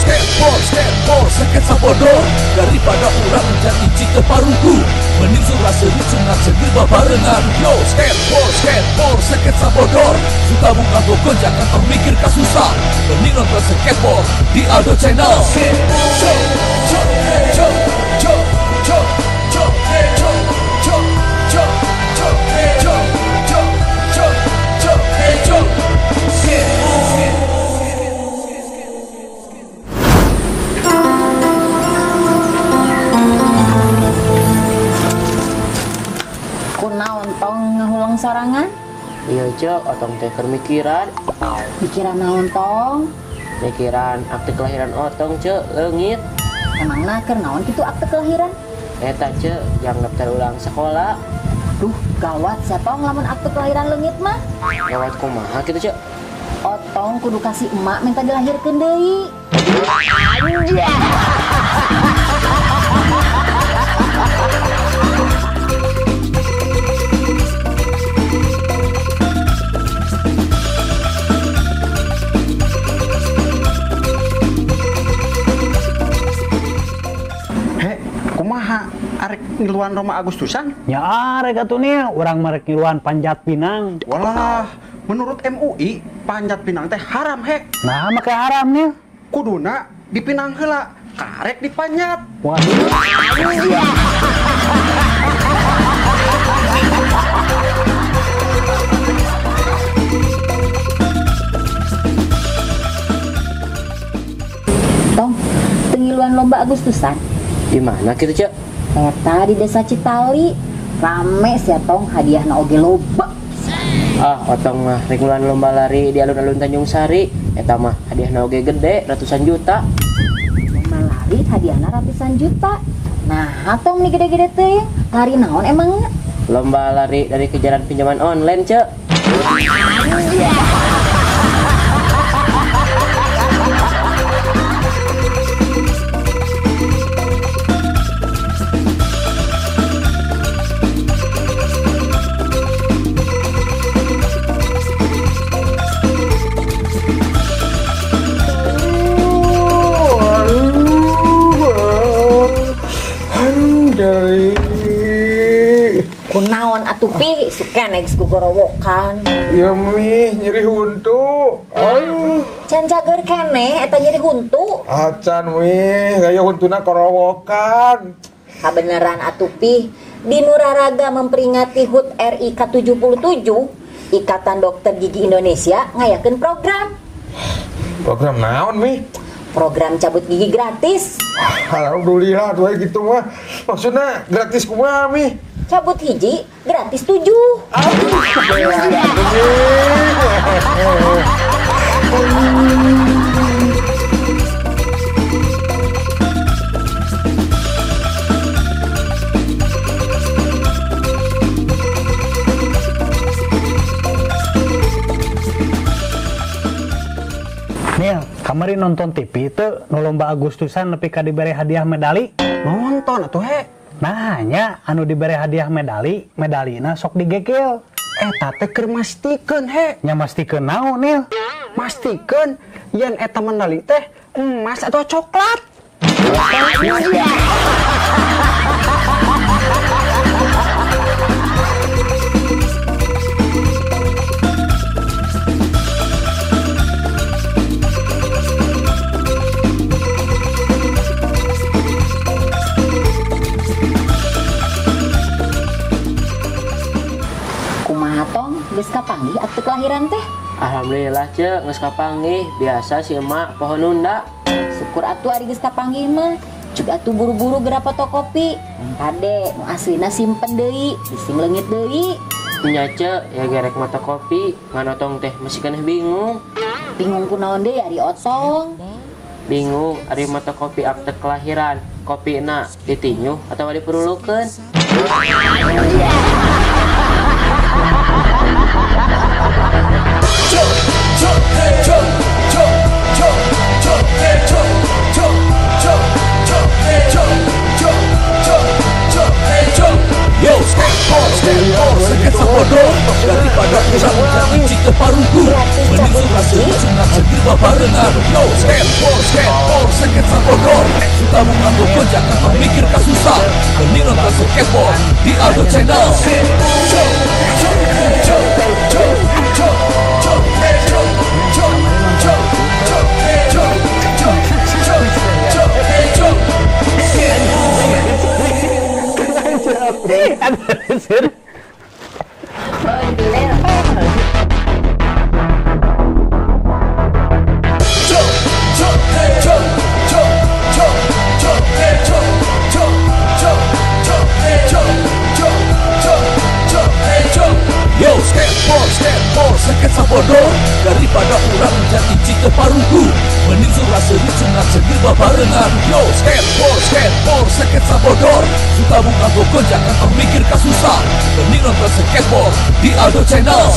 skateboard, sketsa bodoh. Daripada orang jadi cinta paruku, mending surah seru sunat segil babarengan. Yo, skateboard, sketsa bodoh. Suka buka toko jangan termikirkan susah, mending nonton skateboard di Aldo Channel. Kunaon tong ngahulang sorangan? Iya cek, otong teh kermikiran. Pikiran naon tong? Pikiran akte kelahiran otong cek, leungit. Emangna keur naon kitu akte kelahiran? Eta cek, yang daftar ulang sekolah. Duh, gawat satong lamun akte kelahiran leungit mah. Lewat kumaha gitu cek. Otong kudu kasih emak minta dilahirkeun deui. Kumaha arek ngiluan Roma Agustusan? Ya arek atuh nih, urang marek ngiluan Panjat Pinang. Walah, menurut MUI Panjat Pinang teh haram hek. Nah, make haram nih. Kuduna dipinang heula, karek dipanjat. Waduh. Tong, pengiluan lomba Agustusan. Di mana gitu cek? Eta di desa Citali. Rame sia tong hadiahna oge loba. Ah, otong mah regulan lomba lari di alun-alun Tanjung Sari. Eta mah hadiahna oge gede, ratusan juta. Lomba lari hadiahna ratusan juta. Nah, atong nih gede-gede teh. Lari naon emangnya? Lomba lari dari kejaran pinjaman online cek. Kunaon atuh pi suka next gugorowokan. Ya mi nyeri huntu. Aduh. Can jager keneh eta nyeri huntu. Acan mi gaya huntuna korowokan. Kabeneran atuh pi di Nuraraga memperingati HUT RI ke-77 Ikatan Dokter Gigi Indonesia ngayakeun program. Program naon mi? Program cabut gigi gratis. Alhamdulillah tuh gitu mah. Maksudnya gratis kumaha mi? Cabut hiji gratis 7. Nil, kamari nonton TV teu nu lomba Agustusan nepi ka dibere hadiah medali. Nonton atuh he. Nah, nya anu dibere hadiah medali, medalina sok digegel. Eta teh keur mastikeun he. Nya mastikeun naon, Nil? Mastikeun yen eta medali teh emas atau coklat. Kumaha tong geus kapanggih akte kelahiran teh? Alhamdulillah cek, geus kapanggih. Biasa si emak pohon nunda. Syukur atuh ari geus kapanggih mah. Cuk atuh buru-buru geura fotokopi. Kade nu aslina simpen deui, bising leungit deui. Nya cek, ya gerek mata kopi. Ngan otong teh masih keneh bingung. Bingung kunaon deui ari otong. Bingung, ari mata kopi akte kelahiran. Kopi na ditinyu atau diperlukeun. Yo, skateboard, sketsa bodoh. Daripada kurang menjadi cinta paruku, mending surah seru sunat segil barengan. Yo, skateboard, sketsa bodor. Suka mengambil gonjak tanpa mikir kasusah. Mending nonton skateboard di Aldo Channel. Yo, skateboard, sketsa bodor. Daripada orang jadi cita parungku, mending surah seru sunat segil barengan. Yo, skateboard, sketsa bodor. Suka buka gonjak tanpa mikir kasusah. Mending nonton skateboard di Aldo Channel.